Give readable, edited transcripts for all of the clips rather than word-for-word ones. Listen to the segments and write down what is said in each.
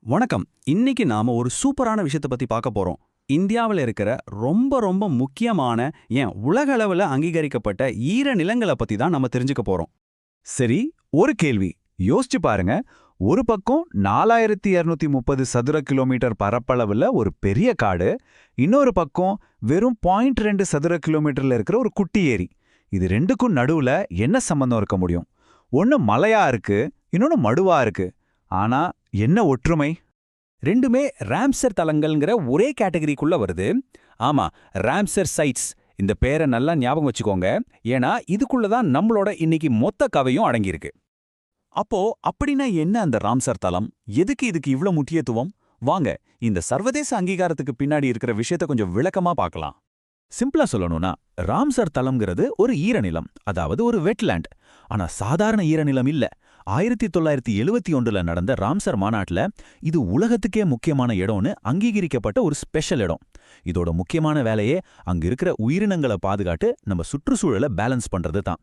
வணக்கம். இன்னைக்கு நாம ஒரு சூப்பரான விஷயத்தை பத்தி பார்க்க போறோம். இந்தியாவில் இருக்கிற ரொம்ப ரொம்ப முக்கியமான உலக அளவுல அங்கீகரிக்கப்பட்ட ஈர நிலங்களை பத்தி தான் நம்ம தெரிஞ்சுக்க போறோம். சரி, ஒரு கேள்வி. யோசிச்சு பாருங்க. ஒரு பக்கம் 4230 சதுர கிலோமீட்டர் பரப்பளவுல ஒரு பெரிய காடு, இன்னொரு பக்கம் வெறும் 0.2 சதுர கிலோமீட்டர்ல இருக்கிற ஒரு குட்டி ஏரி. இது ரெண்டுக்கும் நடுவுல என்ன சம்பந்தம் இருக்க முடியும்? ஒன்னு மலையா இருக்கு, இன்னொன்னு மடுவா இருக்கு. ஆனா என்ன ஒற்றுமை? ரெண்டுமே ராம்சர் தலங்கள்ங்கிற ஒரே கேட்டகரிக்குள்ள வருது. ஆமா, ராம்சர் சைட்ஸ். இந்த பேரை நல்லா ஞாபகம் வச்சுக்கோங்க. ஏன்னா இதுக்குள்ள தான் நம்மளோட இன்னைக்கு மொத்த கதையும் அடங்கியிருக்கு. அப்போ அப்படின்னா என்ன அந்த ராம்சர் தலம்? எதுக்கு இதுக்கு இவ்ளோ முக்கியத்துவம்? வாங்க, இந்த சர்வதேச அங்கீகாரத்துக்கு பின்னாடி இருக்கிற விஷயத்த கொஞ்சம் விளக்கமா பார்க்கலாம். சிம்பிளா சொல்லணும்னா, ராம்சர் தலம்ங்கிறது ஒரு ஈரநிலம், அதாவது ஒரு வெட்லேண்ட். ஆனா சாதாரண ஈரநிலம் இல்ல. 1971ல நடந்த ராம்சர் மாநாட்டுல இது உலகத்துக்கே முக்கியமான இடம்னு அங்கீகரிக்கப்பட்ட ஒரு ஸ்பெஷல் இடம். இதோட முக்கியமான வேலையே அங்க இருக்கிற உயிரினங்களை பாதுகாத்து நம்ம சுற்றுச்சூழலை பேலன்ஸ் பண்றது தான்.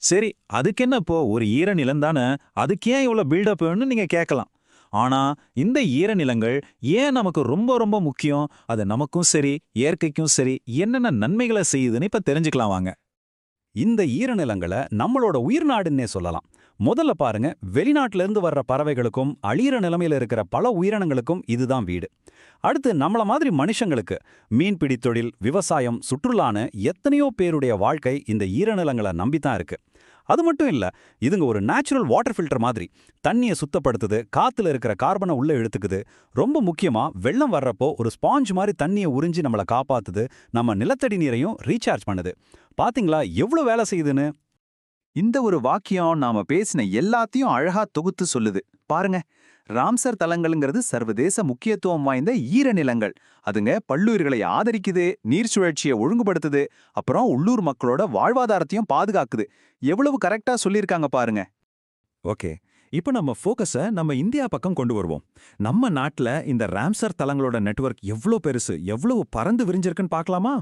சரி, அதுக்கென்ன இப்போ ஒரு ஈரநிலம் தானே, அதுக்கு ஏன் இவ்வளோ பில்டப்னு நீங்க கேட்கலாம். ஆனா இந்த ஈரநிலங்கள் ஏன் நமக்கு ரொம்ப ரொம்ப முக்கியம், அது நமக்கும் சரி இயற்கைக்கும் சரி என்னென்ன நன்மைகளை செய்யுதுன்னு இப்ப தெரிஞ்சுக்கலாம் வாங்க. இந்த ஈரநிலங்களை நம்மளோட உயிர்நாடுன்னே சொல்லலாம். முதல்ல பாருங்க, வெளிநாட்டுல இருந்து வர்ற பறவைகளுக்கும் அழியிற நிலைமையில இருக்கிற பல உயிரினங்களுக்கும் இதுதான் வீடு. அடுத்து நம்மள மாதிரி மனுஷங்களுக்கு மீன்பிடி தொழில், விவசாயம், சுற்றுலான்னு எத்தனையோ பேருடைய வாழ்க்கை இந்த ஈரநிலங்களை நம்பித்தான் இருக்கு. அது மட்டும் இல்ல, இதுங்க ஒரு நேச்சுரல் வாட்டர் ஃபில்டர் மாதிரி. தண்ணியை சுத்தப்படுத்துது, காத்துல இருக்கிற கார்பனை உள்ள இழுத்துக்குது. ரொம்ப முக்கியமா வெள்ளம் வர்றப்போ ஒரு ஸ்பாஞ்ச் மாதிரி தண்ணியை உறிஞ்சி நம்மளை காப்பாத்துது. நம்ம நிலத்தடி நீரையும் ரீசார்ஜ் பண்ணுது. பாத்தீங்களா எவ்வளவு வேலை செய்யுதுன்னு? இந்த ஒரு வாக்கியம் நாம பேசின எல்லாத்தையும் அழகா தொகுத்து சொல்லுது. பாருங்க, ராம்சர் தலங்கள்ங்கிறது சர்வதேச முக்கியத்துவம் வாய்ந்த ஈரநிலங்கள். அதுங்க பல்லுயிர்களை ஆதரிக்குது, நீர் சுழற்சியை ஒழுங்குபடுத்துது, அப்புறம் உள்ளூர் மக்களோட வாழ்வாதாரத்தையும் பாதுகாக்குது. எவ்வளவு கரெக்டா சொல்லியிருக்காங்க பாருங்க. ஓகே, இப்போ நம்ம ஃபோக்கஸை நம்ம இந்தியா பக்கம் கொண்டு வருவோம். நம்ம நாட்டுல இந்த ராம்சர் தலங்களோட நெட்வொர்க் எவ்வளோ பெருசு, எவ்வளவு பறந்து விரிஞ்சிருக்குன்னு பார்க்கலாமா?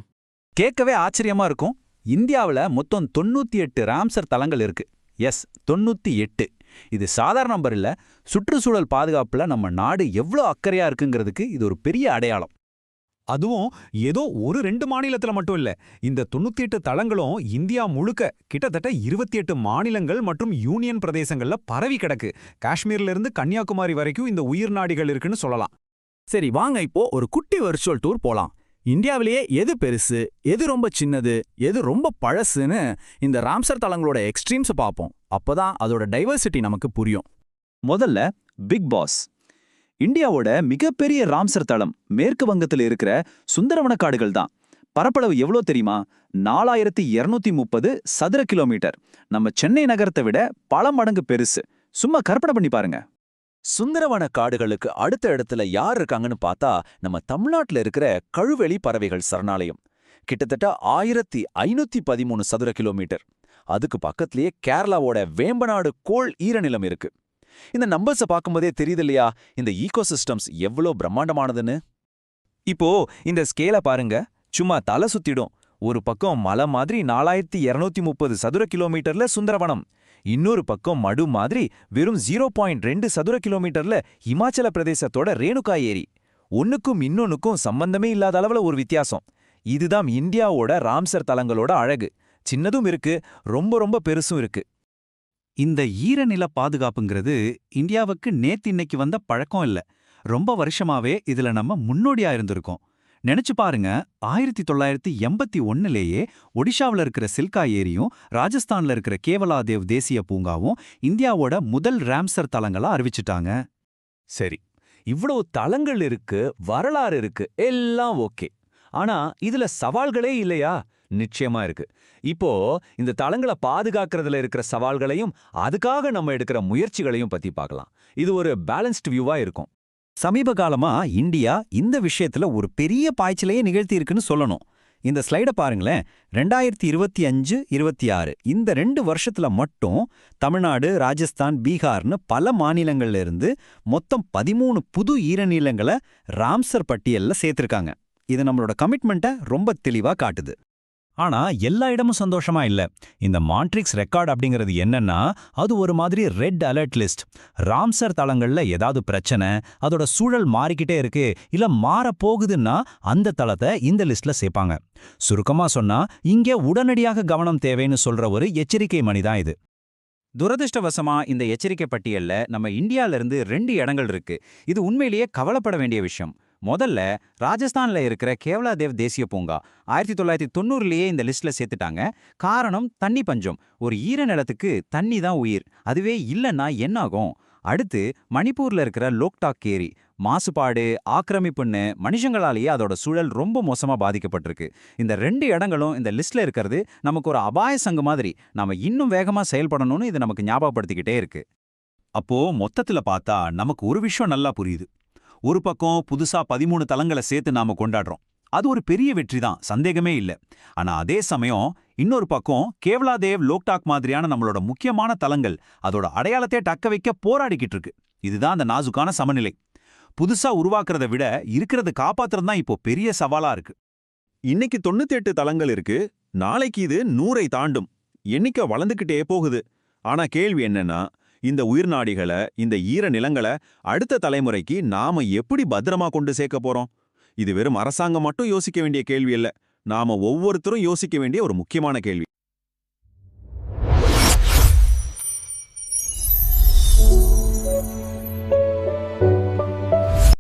கேட்கவே ஆச்சரியமா இருக்கும். இந்தியாவில் மொத்தம் 98 ராம்சர் தலங்கள் இருக்கு. எஸ், 98. இது சாதாரண நம்பர் இல்ல. சுற்றுச்சூழல் பாதுகாப்புல நம்ம நாடு எவ்வளோ அக்கறையா இருக்குங்கிறதுக்கு இது ஒரு பெரிய அடையாளம். அதுவும் ஏதோ ஒரு 2 மாநிலத்துல மட்டும் இல்ல. இந்த 98 தளங்களும் இந்தியா முழுக்க கிட்டத்தட்ட 28 மாநிலங்கள் மற்றும் யூனியன் பிரதேசங்கள்ல பரவி கிடக்கு. காஷ்மீர்ல இருந்து கன்னியாகுமரி வரைக்கும் இந்த உயிர் நாடிகள் இருக்குன்னு சொல்லலாம். சரி, வாங்க இப்போ ஒரு குட்டி வர்ச்சுவல் டூர் போலாம். இந்தியாவிலேயே எது பெருசு, எது ரொம்ப சின்னது, எது ரொம்ப பழசுன்னு இந்த ராம்சர் தலங்களோட எக்ஸ்ட்ரீம்ஸ் பார்ப்போம். அப்பதான் அதோட டைவர்சிட்டி நமக்கு புரியும். முதல்ல பிக் பாஸ். இந்தியாவோட மிகப்பெரிய ராம்சர் தளம் மேற்கு வங்கத்தில் இருக்கிற சுந்தரவன காடுகள் தான். பரப்பளவு எவ்வளோ தெரியுமா? 4230 சதுர கிலோமீட்டர். நம்ம சென்னை நகரத்தை விட பல மடங்கு பெருசு. சும்மா கற்பனை பண்ணி பாருங்க. சுந்தரவன காடுகளுக்கு அடுத்த இடத்துல யார் இருக்காங்கன்னு பார்த்தா நம்ம தமிழ்நாட்டுல இருக்கிற கழுவெளி பறவைகள் சரணாலயம். கிட்டத்தட்ட 1513 சதுர கிலோமீட்டர். அதுக்கு பக்கத்திலேயே கேரளாவோட வேம்பநாடு கோள் ஈரநிலம் இருக்கு. இந்த நம்பர்ஸை பார்க்கும்போதே தெரியுது இல்லையா, இந்த ஈகோசிஸ்டம்ஸ் எவ்வளோ பிரம்மாண்டமானதுன்னு. இப்போ இந்த ஸ்கேலை பாருங்க, சும்மா தலை சுத்திடும். ஒரு பக்கம் மலை மாதிரி 4230 சதுர கிலோமீட்டர்ல சுந்தரவனம், இன்னொரு பக்கம் மடு மாதிரி வெறும் 0.2 சதுர கிலோமீட்டர்ல இமாச்சல பிரதேசத்தோட ரேணுகா ஏரி. ஒன்னுக்கும் இன்னொன்னுக்கும் சம்பந்தமே இல்லாத அளவுல ஒரு வித்தியாசம். இதுதான் இந்தியாவோட ராம்சர் தலங்களோட அழகு. சின்னதும் இருக்கு, ரொம்ப ரொம்ப பெருசும் இருக்கு. இந்த ஈரநில பாதுகாப்புங்கிறது இந்தியாவுக்கு இன்னைக்கு வந்த பழக்கம் இல்ல. ரொம்ப வருஷமாவே இதுல நம்ம முன்னோடியா இருந்திருக்கோம். நினைச்சு பாருங்க, 1981லேயே ஒடிஷாவில் இருக்கிற சில்கா ஏரியும் ராஜஸ்தான்ல இருக்கிற கேவலாதேவ் தேசிய பூங்காவும் இந்தியாவோட முதல் ராம்சர் தலங்களா அறிவிச்சிட்டாங்க. சரி, இவ்வளவு தலங்கள் இருக்கு, வரலாறு இருக்கு, எல்லாம் ஓகே. ஆனா இதுல சவால்களே இல்லையா? நிச்சயமா இருக்கு. இப்போ இந்த தலங்களை பாதுகாக்கிறதுல இருக்கிற சவால்களையும் அதுக்காக நம்ம எடுக்கிற முயற்சிகளையும் பத்தி பார்க்கலாம். இது ஒரு பேலன்ஸ்டு வியூவா இருக்கும். சமீப காலமா இந்தியா இந்த விஷயத்துல ஒரு பெரிய பாய்ச்சலையே நிகழ்த்தி இருக்குன்னு சொல்லணும். இந்த ஸ்லைடை பாருங்களேன். 2025-26 இந்த 2 வருஷத்துல மட்டும் தமிழ்நாடு, ராஜஸ்தான், பீகார்னு பல மாநிலங்கள்ல இருந்து மொத்தம் 13 புது ஈரநிலங்களை ராம்சர் பட்டியல்ல சேர்த்திருக்காங்க. இது நம்மளோட கமிட்மெண்ட்டை ரொம்ப தெளிவா காட்டுது. ஆனா எல்லா இடமும் சந்தோஷமா இல்ல. இந்த மான்ட்ரிக்ஸ் ரெக்கார்ட் அப்படிங்கிறது என்னன்னா, அது ஒரு மாதிரி ரெட் அலர்ட் லிஸ்ட். ராம்சர் தளங்கள்ல ஏதாவது பிரச்சனை, அதோட சூழல் மாறிக்கிட்டே இருக்கு, இல்ல மாறப் போகுதுன்னா அந்த தளத்தை இந்த லிஸ்ட்ல சேர்ப்பாங்க. சுருக்கமா சொன்னா, இங்க உடனடியாக கவனம் தேவைன்னு சொல்ற ஒரு எச்சரிக்கை மணிதான் இது. துரதிர்ஷ்டவசமா இந்த எச்சரிக்கை பட்டியல்ல நம்ம இந்தியால இருந்து 2 இடங்கள் இருக்கு. இது உண்மையிலேயே கவலைப்பட வேண்டிய விஷயம். முதல்ல ராஜஸ்தான்ல இருக்கிற கேவலாதேவ் தேசிய பூங்கா 1990லேயே இந்த லிஸ்ட்ல சேர்த்துட்டாங்க. காரணம் தண்ணி பஞ்சம். ஒரு ஈர நிலத்துக்கு தண்ணி தான் உயிர். அதுவே இல்லைன்னா என்ன ஆகும்? அடுத்து மணிப்பூர்ல இருக்கிற லோக்டாக் ஏரி மாசுபாடு, ஆக்கிரமிப்புன்னு மனுஷங்களாலேயே அதோட சூழல் ரொம்ப மோசமா பாதிக்கப்பட்டிருக்கு. இந்த 2 இடங்களும் இந்த லிஸ்ட்ல இருக்கிறது நமக்கு ஒரு அபாய சங்கு மாதிரி. நாம இன்னும் வேகமா செயல்படணும்னு இது நமக்கு ஞாபகப்படுத்திக்கிட்டே இருக்கு. அப்போ மொத்தத்துல பார்த்தா நமக்கு ஒரு விஷயம் நல்லா புரியுது. ஒரு பக்கம் புதுசா 13 தலங்களை சேர்த்து நாம கொண்டாடுறோம். அது ஒரு பெரிய வெற்றி தான், சந்தேகமே இல்ல. ஆனா அதே சமயம் இன்னொரு பக்கம் கேவலாதேவ், லோக்டாக் மாதிரியான நம்மளோட முக்கியமான தலங்கள் அதோட அடையாளத்தை தக்க வைக்க போராடிக்கிட்டு இருக்கு. இதுதான் அந்த நாசுக்கான சமநிலை. புதுசா உருவாக்குறத விட இருக்கிறத காப்பாத்துறது தான் இப்போ பெரிய சவாலா இருக்கு. இன்னைக்கு 98 தலங்கள் இருக்கு. நாளைக்கு இது 100ஐ தாண்டும். எண்ணிக்கை வளர்ந்துக்கிட்டே போகுது. ஆனா கேள்வி என்னன்னா, இந்த உயிர்நாடிகளை, இந்த ஈர நிலங்களை அடுத்த தலைமுறைக்கு நாம எப்படி பத்திரமா கொண்டு சேர்க்க போறோம்? இது வெறும் அரசாங்கம் மட்டும் யோசிக்க வேண்டிய கேள்வி இல்ல. நாம ஒவ்வொருத்தரும் யோசிக்க வேண்டிய ஒரு முக்கியமான கேள்வி.